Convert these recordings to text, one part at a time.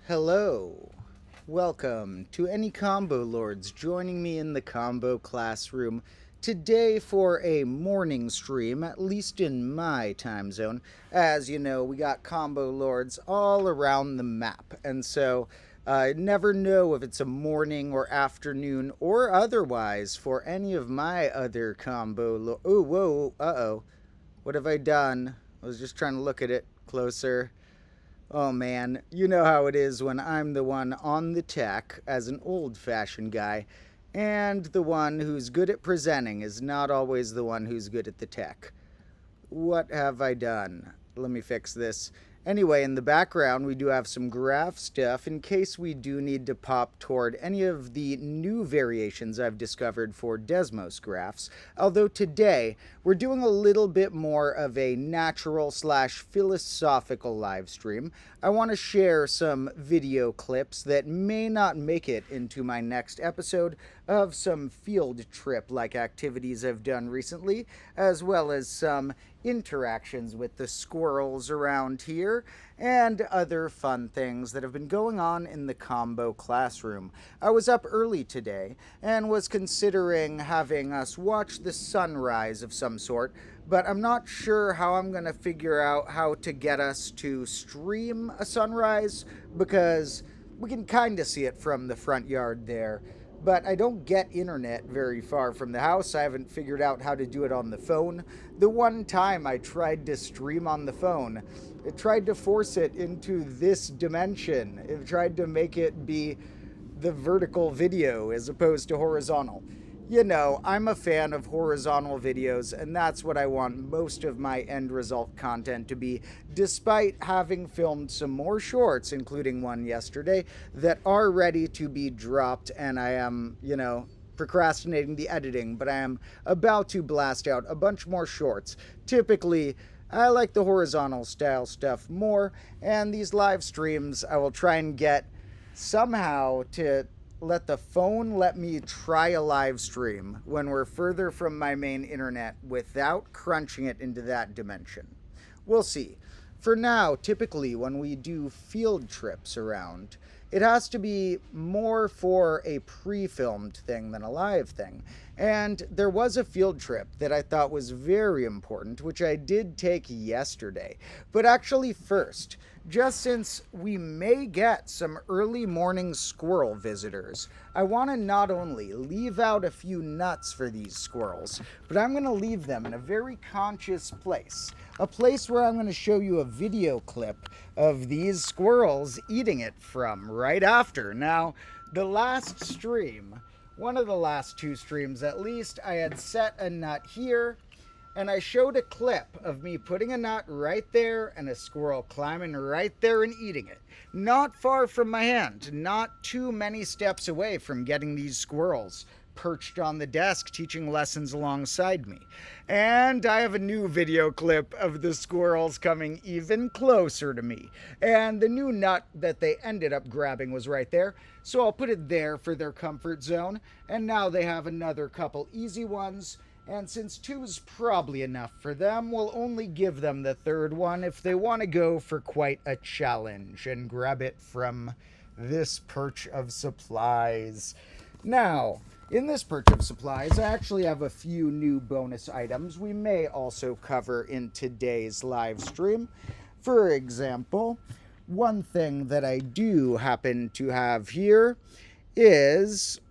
Hello. Welcome to any combo lords joining me in the combo classroom today for a morning stream, at least in my time zone. As you know, we got combo lords all around the map, and so I never know if it's a morning or afternoon or otherwise for any of my other combo oh, whoa, uh-oh. What have I done? I was just trying to look at it closer. Oh man, you know how it is when I'm the one on the tech as an old-fashioned guy, and the one who's good at presenting is not always the one who's good at the tech. What have I done? Let me fix this. Anyway, in the background, we do have some graph stuff in case we do need to pop toward any of the new variations I've discovered for Desmos graphs. Although today, we're doing a little bit more of a natural/philosophical live stream. I want to share some video clips that may not make it into my next episode of some field trip-like activities I've done recently, as well as some interactions with the squirrels around here and other fun things that have been going on in the combo classroom. I was up early today and was considering having us watch the sunrise of some sort, but I'm not sure how I'm going to figure out how to get us to stream a sunrise because we can kind of see it from the front yard there. But I don't get internet very far from the house. I haven't figured out how to do it on the phone. The one time I tried to stream on the phone, it tried to force it into this dimension. It tried to make it be the vertical video as opposed to horizontal. You know, I'm a fan of horizontal videos, and that's what I want most of my end result content to be, despite having filmed some more shorts, including one yesterday, that are ready to be dropped, and I am, procrastinating the editing, but I am about to blast out a bunch more shorts. Typically, I like the horizontal style stuff more, and these live streams I will try and get somehow to let the phone let me try a live stream when we're further from my main internet without crunching it into that dimension. We'll see. For now, typically when we do field trips around, it has to be more for a pre-filmed thing than a live thing. And there was a field trip that I thought was very important, which I did take yesterday. But actually first, just since we may get some early morning squirrel visitors, I want to not only leave out a few nuts for these squirrels, but I'm going to leave them in a very conscious place. A place where I'm going to show you a video clip of these squirrels eating it from right after. Now, the last stream, one of the last two streams at least, I had set a nut here, and I showed a clip of me putting a nut right there and a squirrel climbing right there and eating it. Not far from my hand, not too many steps away from getting these squirrels perched on the desk teaching lessons alongside me. And I have a new video clip of the squirrels coming even closer to me. And the new nut that they ended up grabbing was right there, so I'll put it there for their comfort zone. And now they have another couple easy ones. And since two's probably enough for them, we'll only give them the third one if they want to go for quite a challenge and grab it from this perch of supplies. Now, in this perch of supplies, I actually have a few new bonus items we may also cover in today's live stream. For example, one thing that I do happen to have here is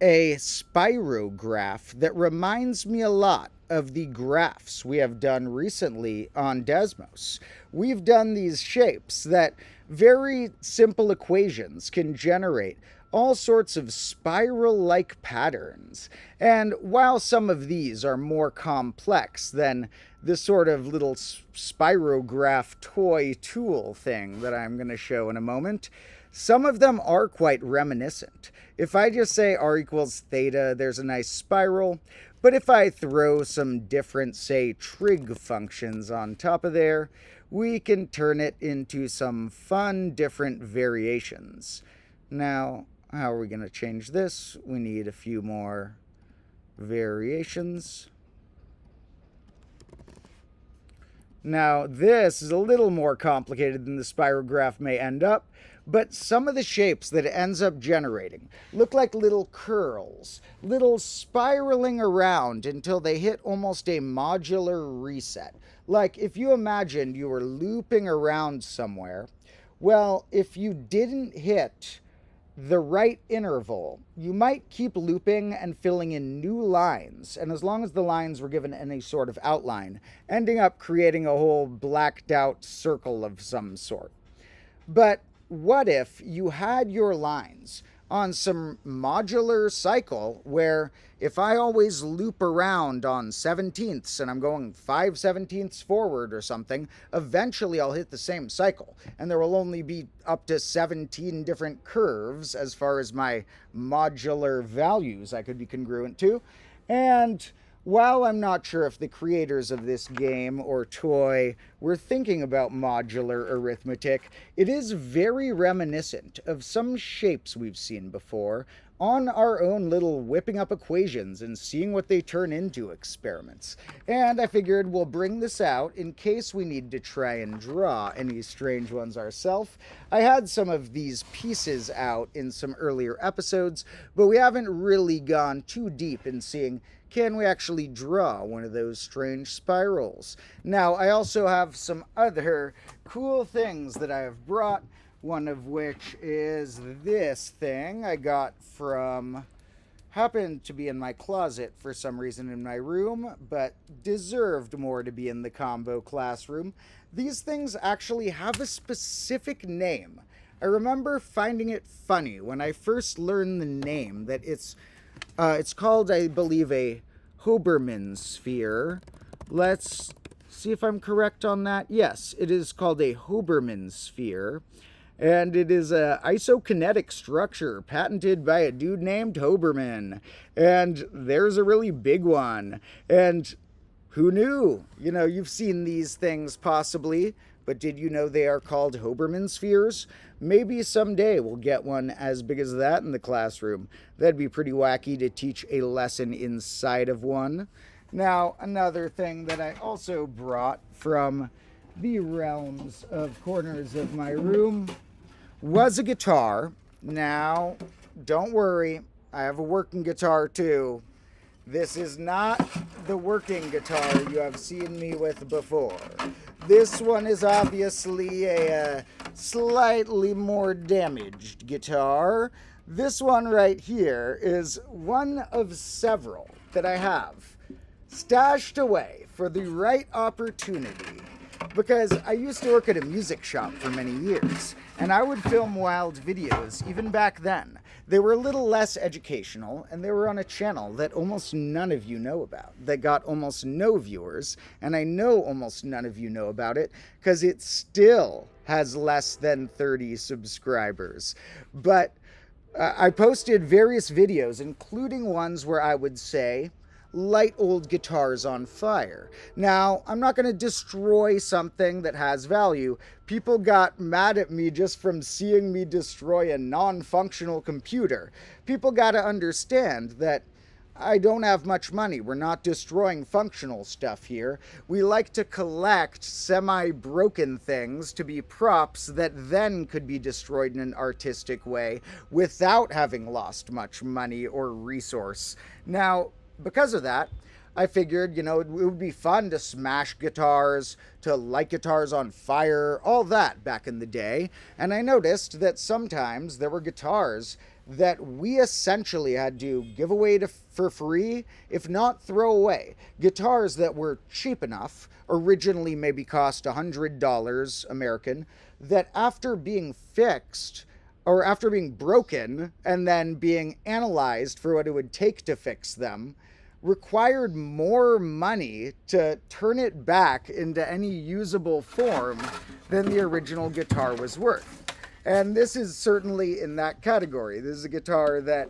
a spirograph that reminds me a lot of the graphs we have done recently on Desmos. We've done these shapes that very simple equations can generate all sorts of spiral-like patterns. And while some of these are more complex than this sort of little spirograph toy tool thing that I'm going to show in a moment, some of them are quite reminiscent. If I just say r equals theta, there's a nice spiral. But if I throw some different, say, trig functions on top of there, we can turn it into some fun different variations. Now, how are we going to change this? We need a few more variations. Now, this is a little more complicated than the spirograph may end up, but some of the shapes that it ends up generating look like little curls, little spiraling around until they hit almost a modular reset. Like if you imagined you were looping around somewhere, well, if you didn't hit the right interval, you might keep looping and filling in new lines, and as long as the lines were given any sort of outline, ending up creating a whole blacked out circle of some sort. But what if you had your lines on some modular cycle where if I always loop around on 17ths and I'm going 5/17ths forward or something, eventually I'll hit the same cycle. And there will only be up to 17 different curves as far as my modular values I could be congruent to. And while I'm not sure if the creators of this game or toy were thinking about modular arithmetic, it is very reminiscent of some shapes we've seen before on our own little whipping up equations and seeing what they turn into experiments. And I figured we'll bring this out in case we need to try and draw any strange ones ourselves. I had some of these pieces out in some earlier episodes, but we haven't really gone too deep in seeing, can we actually draw one of those strange spirals? Now, I also have some other cool things that I have brought, one of which is this thing I got from, happened to be in my closet for some reason in my room, but deserved more to be in the combo classroom. These things actually have a specific name. I remember finding it funny when I first learned the name, that it's called, I believe, a Hoberman sphere. Let's see if I'm correct on that. Yes, it is called a Hoberman sphere. And it is a isokinetic structure patented by a dude named Hoberman. And there's a really big one. And who knew? You know, you've seen these things possibly, but did you know they are called Hoberman spheres? Maybe someday we'll get one as big as that in the classroom. That'd be pretty wacky to teach a lesson inside of one. Now, another thing that I also brought from the realms of corners of my room was a guitar. Now, don't worry, I have a working guitar too. This is not the working guitar you have seen me with before. This one is obviously a slightly more damaged guitar. This one right here is one of several that I have stashed away for the right opportunity. Because I used to work at a music shop for many years, and I would film wild videos even back then. They were a little less educational, and they were on a channel that almost none of you know about, that got almost no viewers, and I know almost none of you know about it, because it still has less than 30 subscribers. But I posted various videos, including ones where I would say, light old guitars on fire. Now, I'm not going to destroy something that has value. People got mad at me just from seeing me destroy a non-functional computer. People got to understand that I don't have much money. We're not destroying functional stuff here. We like to collect semi-broken things to be props that then could be destroyed in an artistic way without having lost much money or resource. Now, because of that, I figured, it would be fun to smash guitars, to light guitars on fire, all that back in the day. And I noticed that sometimes there were guitars that we essentially had to give away for free, if not throw away. Guitars that were cheap enough, originally maybe cost $100 American, that after being fixed, or after being broken and then being analyzed for what it would take to fix them, required more money to turn it back into any usable form than the original guitar was worth. And this is certainly in that category. This is a guitar that,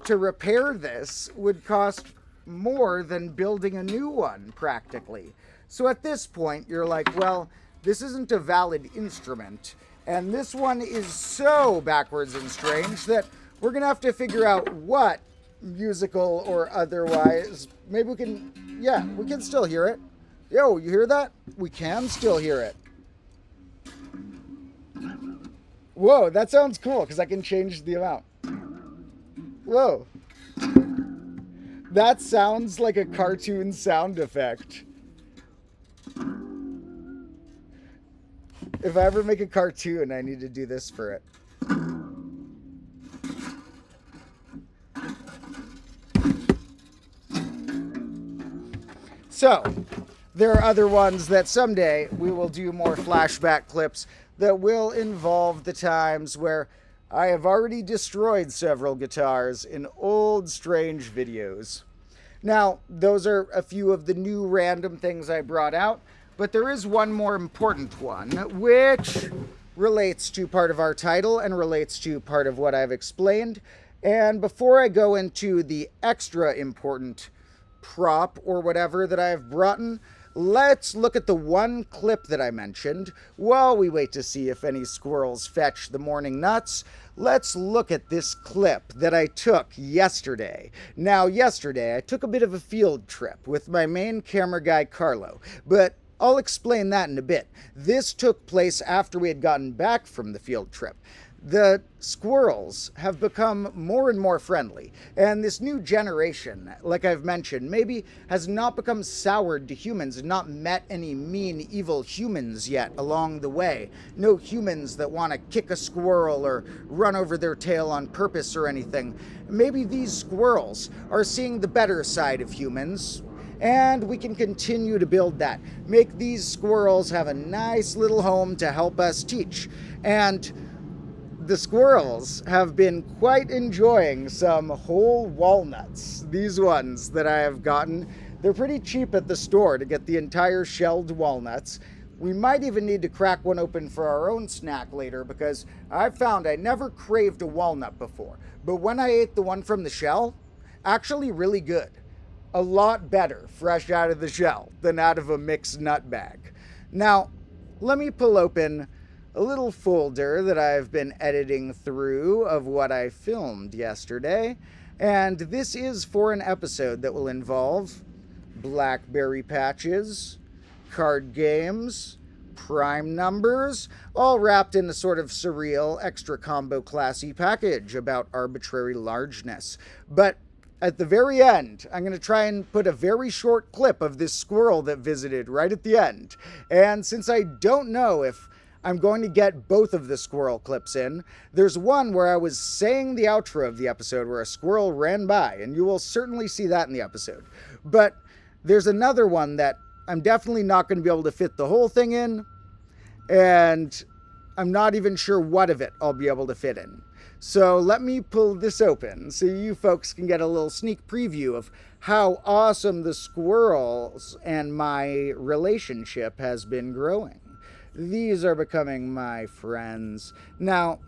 to repair this, would cost more than building a new one, practically. So at this point, you're like, well, this isn't a valid instrument. And this one is so backwards and strange that we're going to have to figure out what musical or otherwise. Maybe we can still hear it. Yo, you hear that? We can still hear it. Whoa, that sounds cool because I can change the amount. Whoa. That sounds like a cartoon sound effect. If I ever make a cartoon, I need to do this for it. So, there are other ones that someday we will do more flashback clips that will involve the times where I have already destroyed several guitars in old strange videos. Now, those are a few of the new random things I brought out, but there is one more important one, which relates to part of our title and relates to part of what I've explained. And before I go into the extra important prop or whatever that I've brought in, let's look at the one clip that I mentioned. While we wait to see if any squirrels fetch the morning nuts, let's look at this clip that I took yesterday. Now, yesterday, I took a bit of a field trip with my main camera guy, Carlo, but I'll explain that in a bit. This took place after we had gotten back from the field trip. The squirrels have become more and more friendly, and this new generation, like I've mentioned, maybe has not become soured to humans and not met any mean, evil humans yet along the way. No humans that want to kick a squirrel or run over their tail on purpose or anything. Maybe these squirrels are seeing the better side of humans, and we can continue to build that. Make these squirrels have a nice little home to help us teach. And the squirrels have been quite enjoying some whole walnuts. These ones that I have gotten, they're pretty cheap at the store to get the entire shelled walnuts. We might even need to crack one open for our own snack later because I found I never craved a walnut before. But when I ate the one from the shell, actually really good. A lot better fresh out of the shell than out of a mixed nut bag. Now, let me pull open a little folder that I've been editing through of what I filmed yesterday, and this is for an episode that will involve blackberry patches, card games, prime numbers, all wrapped in a sort of surreal, extra combo classy package about arbitrary largeness. But at the very end, I'm going to try and put a very short clip of this squirrel that visited right at the end. And since I don't know if I'm going to get both of the squirrel clips in, there's one where I was saying the outro of the episode where a squirrel ran by, and you will certainly see that in the episode. But there's another one that I'm definitely not going to be able to fit the whole thing in, and I'm not even sure what of it I'll be able to fit in. So let me pull this open so you folks can get a little sneak preview of how awesome the squirrels and my relationship has been growing. These are becoming my friends. Now,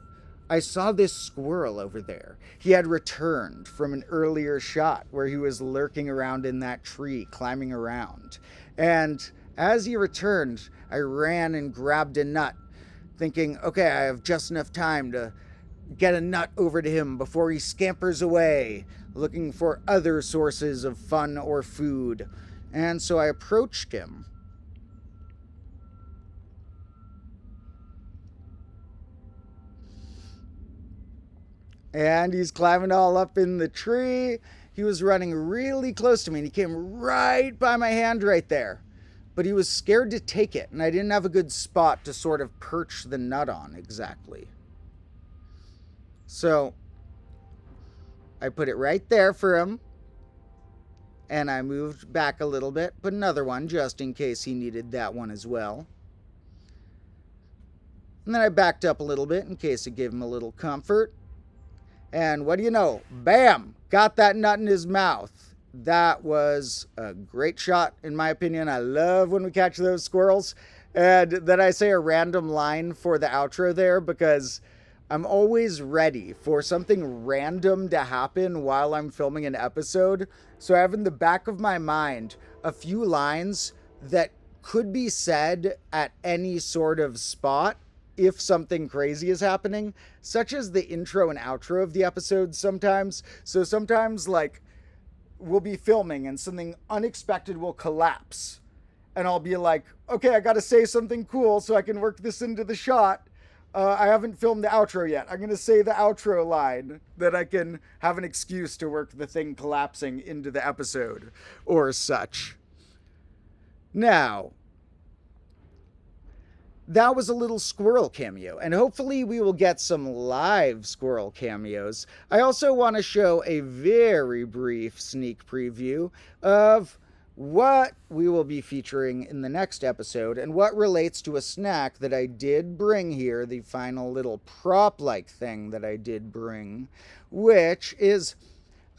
I saw this squirrel over there. He had returned from an earlier shot where he was lurking around in that tree, climbing around. And as he returned, I ran and grabbed a nut, thinking, okay, I have just enough time to get a nut over to him before he scampers away, looking for other sources of fun or food. And so I approached him. And he's climbing all up in the tree. He was running really close to me, and he came right by my hand right there. But he was scared to take it, and I didn't have a good spot to sort of perch the nut on exactly. So I put it right there for him, and I moved back a little bit, put another one just in case he needed that one as well. And then I backed up a little bit in case it gave him a little comfort. And what do you know? Bam! Got that nut in his mouth. That was a great shot, in my opinion. I love when we catch those squirrels. And then I say a random line for the outro there because I'm always ready for something random to happen while I'm filming an episode. So I have in the back of my mind a few lines that could be said at any sort of spot if something crazy is happening, such as the intro and outro of the episodes sometimes. So sometimes, like, we'll be filming and something unexpected will collapse. and I'll be like, okay, I gotta say something cool so I can work this into the shot. I haven't filmed the outro yet. I'm gonna say the outro line that I can have an excuse to work the thing collapsing into the episode or such. Now, that was a little squirrel cameo, and hopefully we will get some live squirrel cameos. I also want to show a very brief sneak preview of what we will be featuring in the next episode and what relates to a snack that I did bring here, the final little prop-like thing that I did bring, which is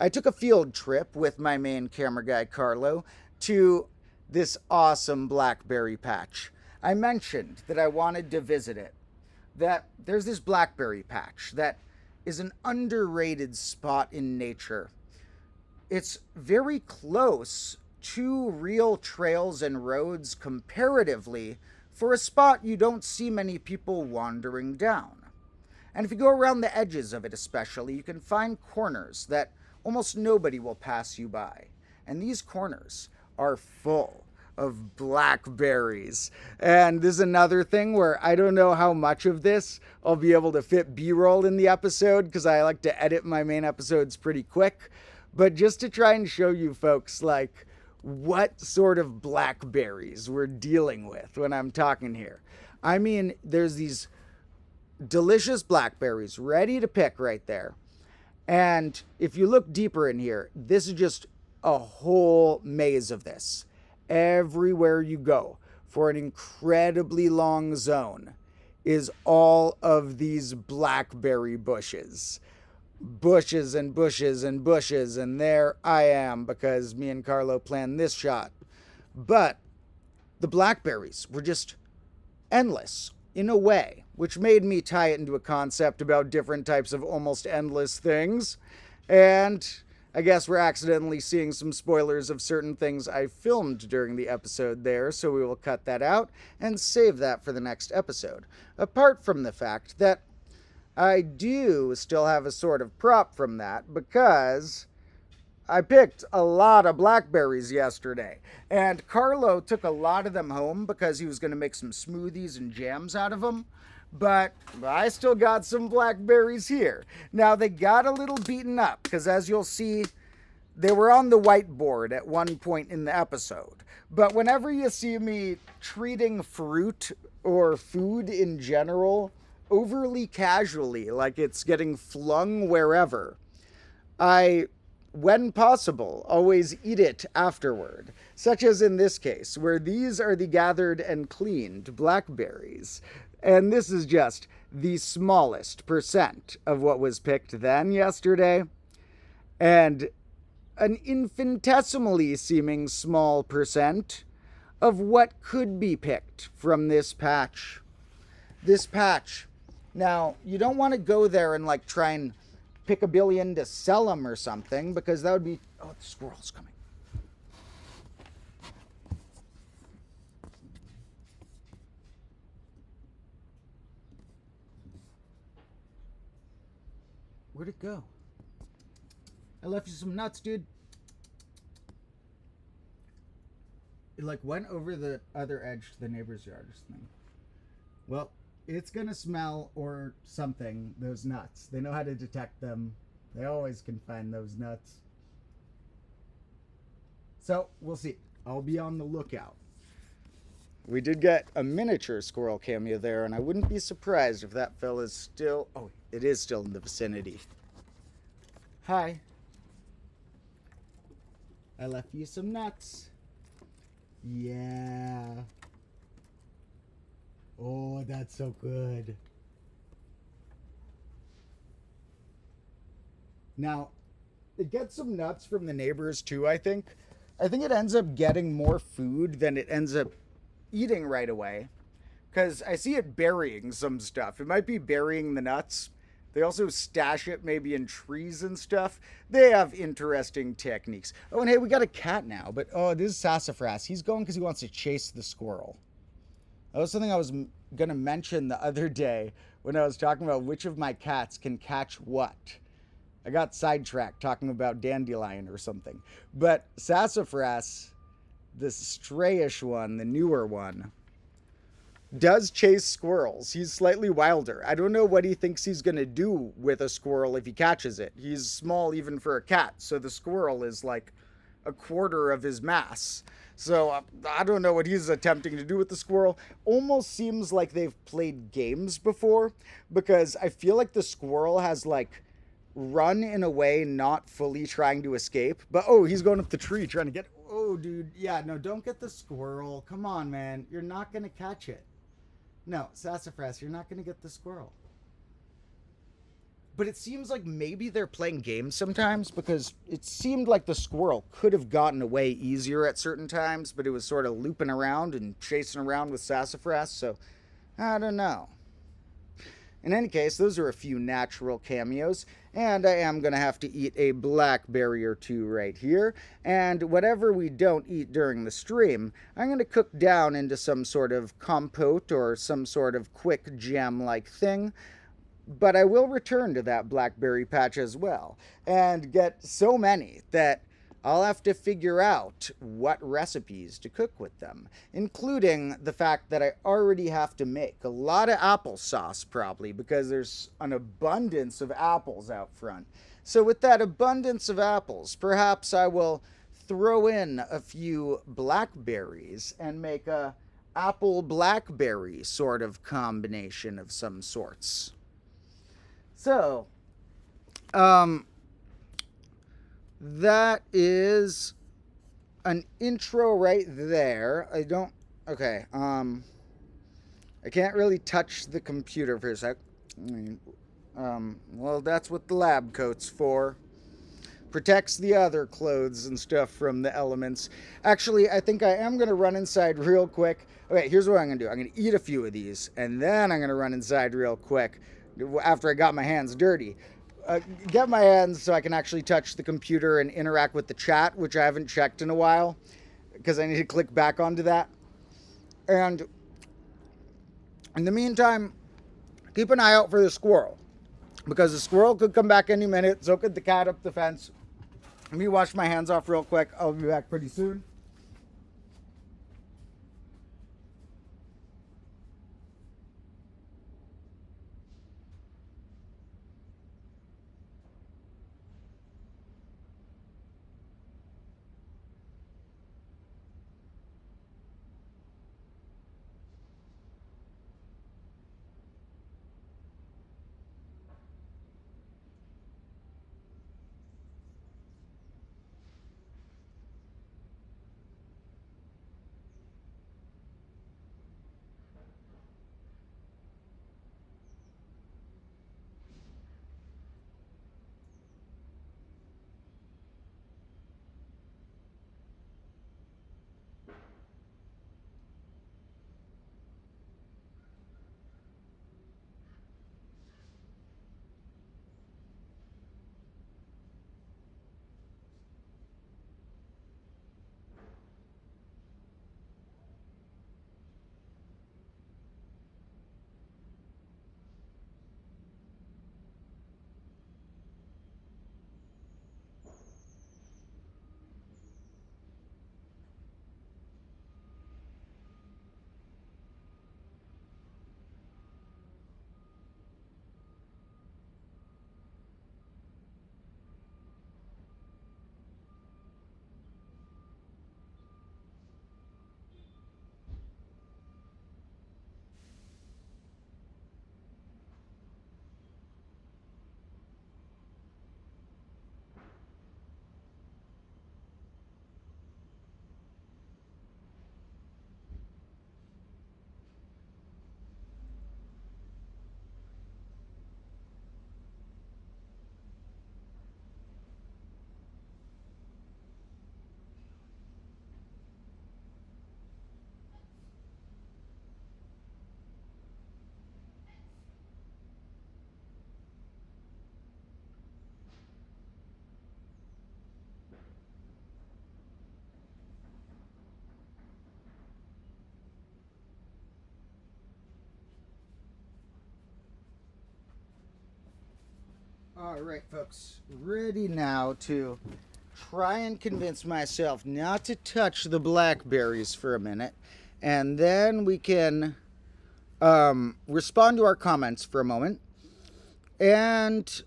I took a field trip with my main camera guy, Carlo, to this awesome blackberry patch. I mentioned that I wanted to visit it, that there's this blackberry patch that is an underrated spot in nature. It's very close to real trails and roads comparatively for a spot you don't see many people wandering down. And if you go around the edges of it especially, you can find corners that almost nobody will pass you by. And these corners are full of blackberries. And this is another thing where I don't know how much of this I'll be able to fit B-roll in the episode, because I like to edit my main episodes pretty quick. But just to try and show you folks, like, what sort of blackberries we're dealing with when I'm talking here. I mean, there's these delicious blackberries ready to pick right there. And if you look deeper in here, this is just a whole maze of this. Everywhere you go for an incredibly long zone is all of these blackberry bushes. Bushes and bushes and bushes, and there I am because me and Carlo planned this shot. But the blackberries were just endless in a way, which made me tie it into a concept about different types of almost endless things. And I guess we're accidentally seeing some spoilers of certain things I filmed during the episode there, so we will cut that out and save that for the next episode. Apart from the fact that I do still have a sort of prop from that, because I picked a lot of blackberries yesterday, and Carlo took a lot of them home because he was going to make some smoothies and jams out of them. But I still got some blackberries here. Now, they got a little beaten up because, as you'll see, they were on the whiteboard at one point in the episode. But whenever you see me treating fruit or food in general overly casually, like it's getting flung wherever, I, when possible, always eat it afterward. Such as in this case, where these are the gathered and cleaned blackberries. And this is just the smallest percent of what was picked then yesterday. And an infinitesimally seeming small percent of what could be picked from this patch. This patch. Now, you don't want to go there and like try and pick a billion to sell them or something, because that would be... Oh, the squirrel's coming. Where'd it go? I left you some nuts, dude. It like went over the other edge to the neighbor's yard or something. Well, it's gonna smell or something, those nuts. They know how to detect them. They always can find those nuts. So, we'll see. I'll be on the lookout. We did get a miniature squirrel cameo there, and I wouldn't be surprised if that fella's still... Oh, it is still in the vicinity. Hi. I left you some nuts. Yeah. Oh, that's so good. Now, it gets some nuts from the neighbors too, I think. I think it ends up getting more food than it ends up eating right away, because I see it burying some stuff. It might be burying the nuts. They also stash it maybe in trees and stuff. They have interesting techniques. Oh, and hey, we got a cat now, but oh, this is Sassafras. He's going because he wants to chase the squirrel. That was something I was going to mention the other day when I was talking about which of my cats can catch what. I got sidetracked talking about Dandelion or something. But Sassafras this strayish one, the newer one, does chase squirrels. He's slightly wilder. I don't know what he thinks he's going to do with a squirrel if he catches it. He's small even for a cat, so the squirrel is like a quarter of his mass. So I don't know what he's attempting to do with the squirrel. Almost seems like they've played games before, because I feel like the squirrel has like run in a way not fully trying to escape. But oh, he's going up the tree trying to get... Oh, dude. Yeah, no, don't get the squirrel. Come on, man. You're not going to catch it. No, Sassafras, you're not going to get the squirrel. But it seems like maybe they're playing games sometimes, because it seemed like the squirrel could have gotten away easier at certain times, but it was sort of looping around and chasing around with Sassafras, so I don't know. In any case, those are a few natural cameos, and I am going to have to eat a blackberry or two right here, and whatever we don't eat during the stream, I'm going to cook down into some sort of compote or some sort of quick jam-like thing, but I will return to that blackberry patch as well, and get so many that I'll have to figure out what recipes to cook with them, including the fact that I already have to make a lot of applesauce probably, because there's an abundance of apples out front. So with that abundance of apples, perhaps I will throw in a few blackberries and make a apple blackberry sort of combination of some sorts. So, that is an intro right there. Okay, I can't really touch the computer for a sec. Well, that's what the lab coat's for. Protects the other clothes and stuff from the elements. Actually, I think I am going to run inside real quick. Okay, here's what I'm going to do. I'm going to eat a few of these, and then I'm going to run inside real quick after I got my hands dirty. Get my hands so I can actually touch the computer and interact with the chat, which I haven't checked in a while, because I need to click back onto that. And in the meantime, keep an eye out for the squirrel, because the squirrel could come back any minute, so could the cat up the fence. Let me wash my hands off real quick. I'll be back pretty soon. All right, folks, ready now to try and convince myself not to touch the blackberries for a minute, and then we can respond to our comments for a moment and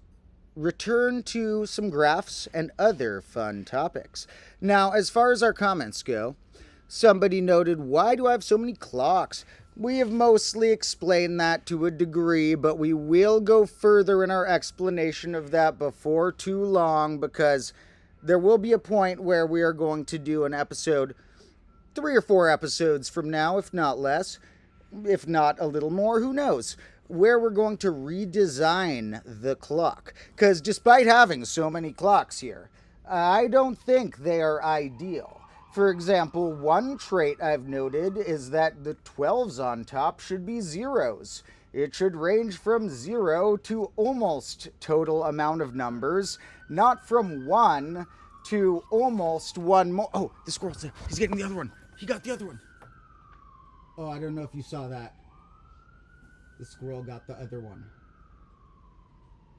return to some graphs and other fun topics. Now, as far as our comments go, somebody noted, why do I have so many clocks? We have mostly explained that to a degree, but we will go further in our explanation of that before too long, because there will be a point where we are going to do an episode 3 or 4 episodes from now, if not less, if not a little more, who knows, where we're going to redesign the clock. Because despite having so many clocks here, I don't think they are ideal. For example, one trait I've noted is that the 12s on top should be zeros. It should range from 0 to almost total amount of numbers, not from 1 to almost 1 more. Oh, the squirrel's there. He's getting the other one. He got the other one. Oh, I don't know if you saw that. The squirrel got the other one.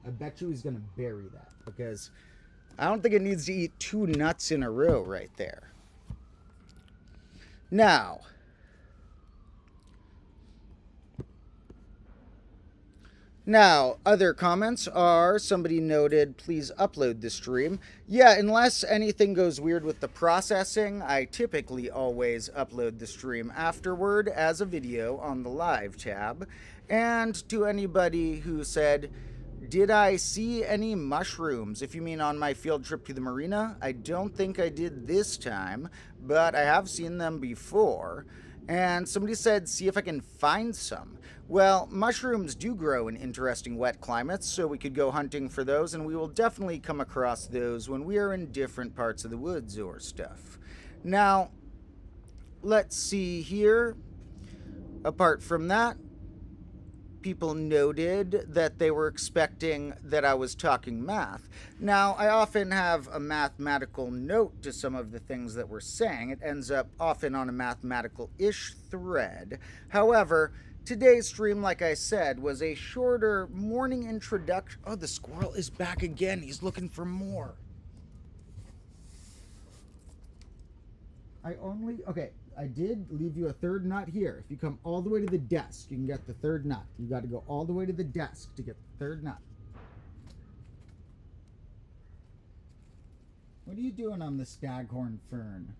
I bet you he's going to bury that, because I don't think it needs to eat 2 nuts in a row right there. Now, other comments are, somebody noted, please upload the stream. Yeah, unless anything goes weird with the processing, I typically always upload the stream afterward as a video on the live tab. And to anybody who said, did I see any mushrooms? If you mean on my field trip to the marina, I don't think I did this time, but I have seen them before. And somebody said, see if I can find some. Well, mushrooms do grow in interesting wet climates, so we could go hunting for those, and we will definitely come across those when we are in different parts of the woods or stuff. Now, let's see here. Apart from that, people noted that they were expecting that I was talking math. Now, I often have a mathematical note to some of the things that we're saying. It ends up often on a mathematical-ish thread. However, today's stream, like I said, was a shorter morning introduction. Oh, the squirrel is back again. He's looking for more. Okay, I did leave you a third nut here. If you come all the way to the desk, you can get the third nut. You got to go all the way to the desk to get the third nut. What are you doing on the staghorn fern?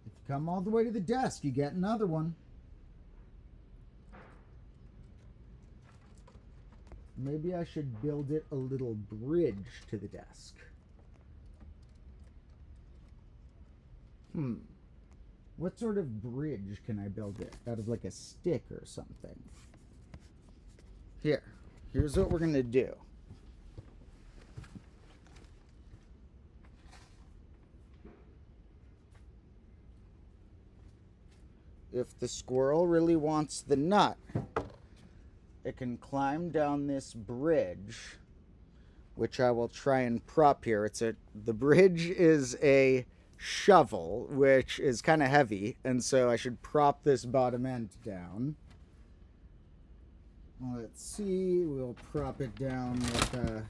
If you come all the way to the desk, you get another one. Maybe I should build it a little bridge to the desk. What sort of bridge can I build it? Out of like a stick or something? Here's what we're gonna do. If the squirrel really wants the nut, it can climb down this bridge, which I will try and prop here. The bridge is a shovel, which is kind of heavy, and so I should prop this bottom end down. Let's see, we'll prop it down with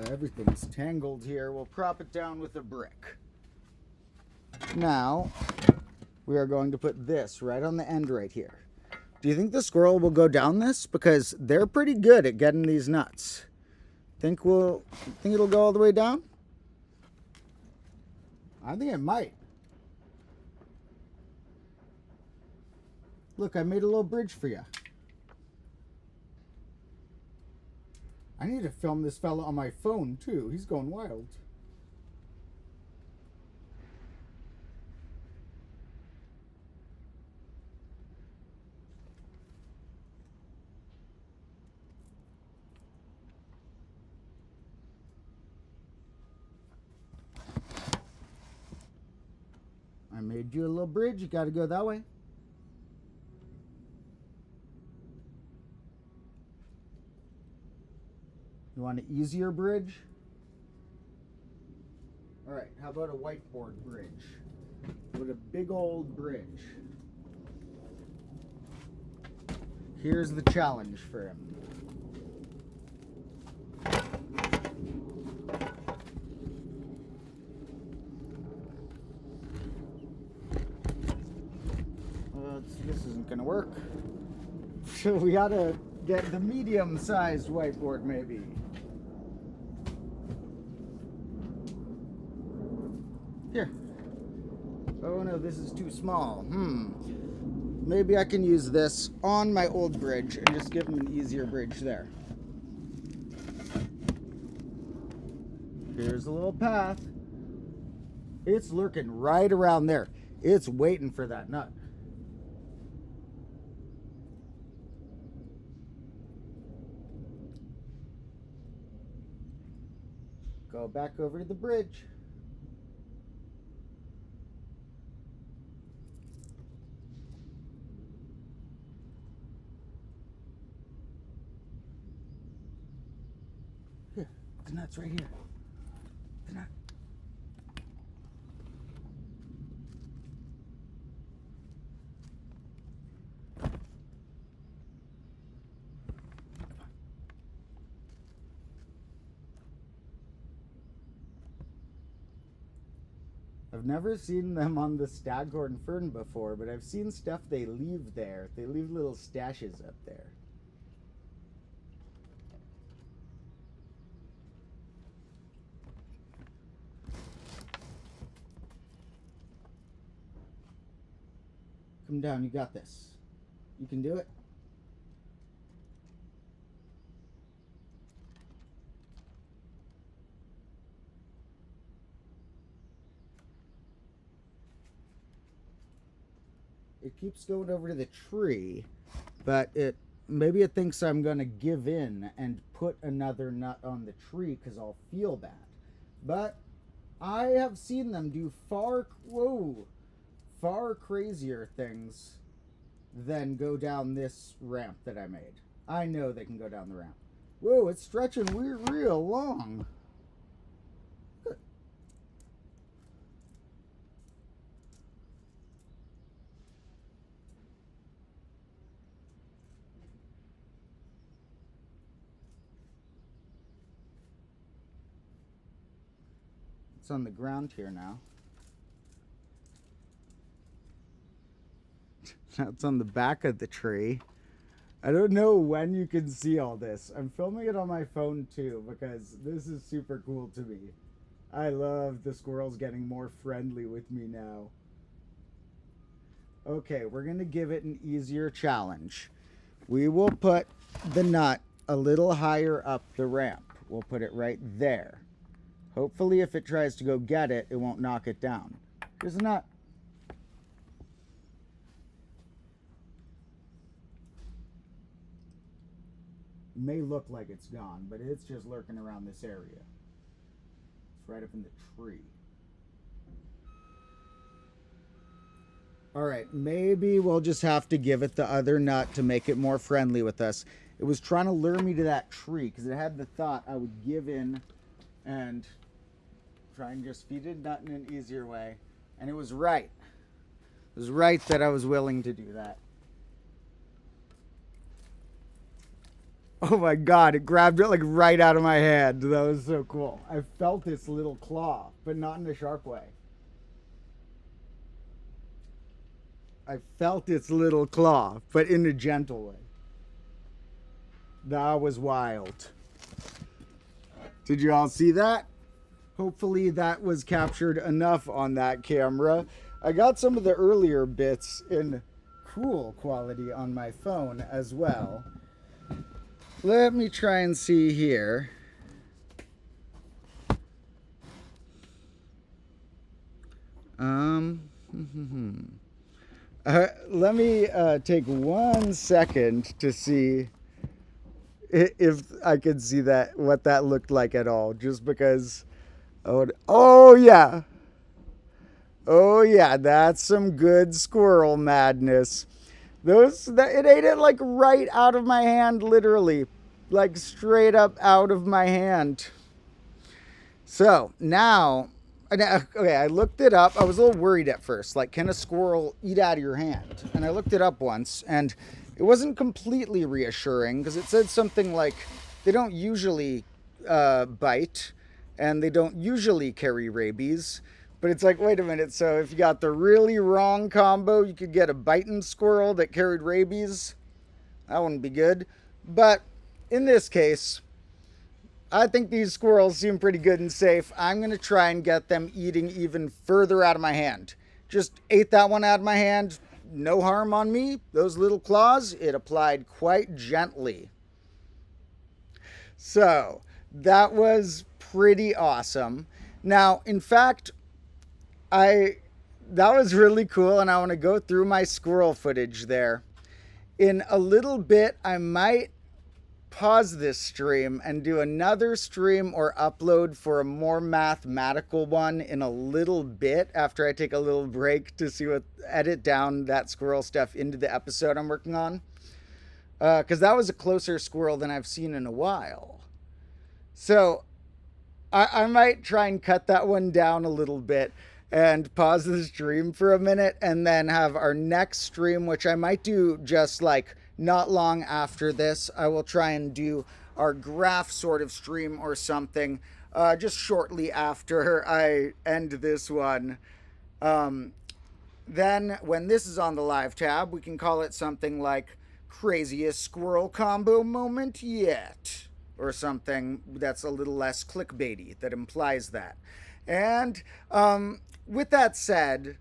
everything's tangled here. We'll prop it down with a brick. Now, we are going to put this right on the end right here. Do you think the squirrel will go down this? Because they're pretty good at getting these nuts. Think it'll go all the way down? I think it might. Look, I made a little bridge for you. I need to film this fella on my phone too. He's going wild. I made you a little bridge. You got to go that way. You want an easier bridge? All right, how about a whiteboard bridge? With a big old bridge. Here's the challenge for him. This isn't gonna work. So we gotta get the medium-sized whiteboard, maybe. Here. Oh no, this is too small. Maybe I can use this on my old bridge and just give him an easier bridge there. Here's a little path. It's lurking right around there. It's waiting for that nut. Go back over to the bridge. Here, the nut's right here. The nut. I've never seen them on the staghorn fern before, but I've seen stuff they leave there. They leave little stashes up there. Come down, you got this. You can do it. It keeps going over to the tree, but maybe it thinks I'm going to give in and put another nut on the tree because I'll feel bad. But I have seen them do far crazier things than go down this ramp that I made. I know they can go down the ramp. Whoa, it's stretching real long. It's on the ground here now. Now it's on the back of the tree. I don't know when you can see all this. I'm filming it on my phone too because this is super cool to me. I love the squirrels getting more friendly with me now. Okay, we're going to give it an easier challenge. We will put the nut a little higher up the ramp. We'll put it right there. Hopefully if it tries to go get it, it won't knock it down. Here's a nut. It may look like it's gone, but it's just lurking around this area. It's right up in the tree. Alright, maybe we'll just have to give it the other nut to make it more friendly with us. It was trying to lure me to that tree because it had the thought I would give in and try and just feed it a nut in an easier way. And it was right. It was right that I was willing to do that. Oh my god, it grabbed it like right out of my hand. That was so cool. I felt this little claw, but not in a sharp way. I felt its little claw, but in a gentle way. That was wild. Did you all see that? Hopefully that was captured enough on that camera. I got some of the earlier bits in cool quality on my phone as well. Let me try and see here. Let me take 1 second to see if I could see that, what that looked like at all, just because. Oh yeah, that's some good squirrel madness. It ate it like right out of my hand, literally, like straight up out of my hand. So now, okay, I looked it up. I was a little worried at first, like, can a squirrel eat out of your hand? And I looked it up once, and It wasn't completely reassuring because it said something like they don't usually bite and they don't usually carry rabies. But it's like, wait a minute, so if you got the really wrong combo, you could get a biting squirrel that carried rabies. That wouldn't be good. But in this case, I think these squirrels seem pretty good and safe. I'm going to try and get them eating even further out of my hand. Just ate that one out of my hand. No harm on me. Those little claws, it applied quite gently. So, that was pretty awesome. Now, in fact, that was really cool, and I want to go through my squirrel footage there. In a little bit, I might pause this stream and do another stream or upload for a more mathematical one in a little bit after I take a little break to edit down that squirrel stuff into the episode I'm working on. Because that was a closer squirrel than I've seen in a while. So I might try and cut that one down a little bit and pause the stream for a minute and then have our next stream, which I might do just like not long after this. I will try and do our graph sort of stream or something just shortly after I end this one. Then when this is on the live tab, we can call it something like craziest squirrel combo moment yet, or something that's a little less clickbaity that implies that. And with that said,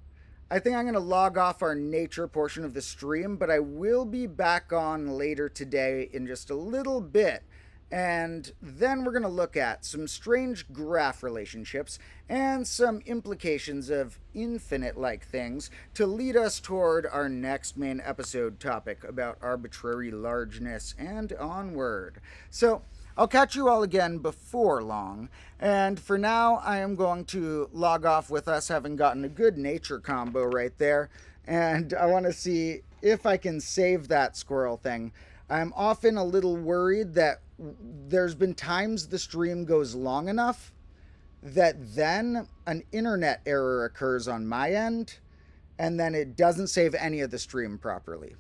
I think I'm going to log off our nature portion of the stream, but I will be back on later today in just a little bit. And then we're going to look at some strange graph relationships and some implications of infinite-like things to lead us toward our next main episode topic about arbitrary largeness and onward. So I'll catch you all again before long, and for now I am going to log off with us having gotten a good nature combo right there, and I want to see if I can save that squirrel thing. I'm often a little worried that there's been times the stream goes long enough that then an internet error occurs on my end, and then it doesn't save any of the stream properly.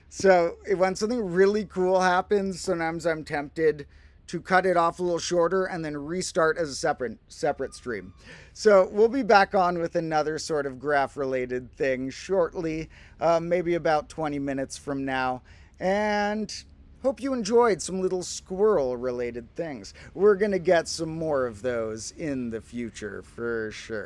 So when something really cool happens, sometimes I'm tempted to cut it off a little shorter and then restart as a separate stream. So we'll be back on with another sort of graph-related thing shortly, maybe about 20 minutes from now. And hope you enjoyed some little squirrel-related things. We're going to get some more of those in the future for sure.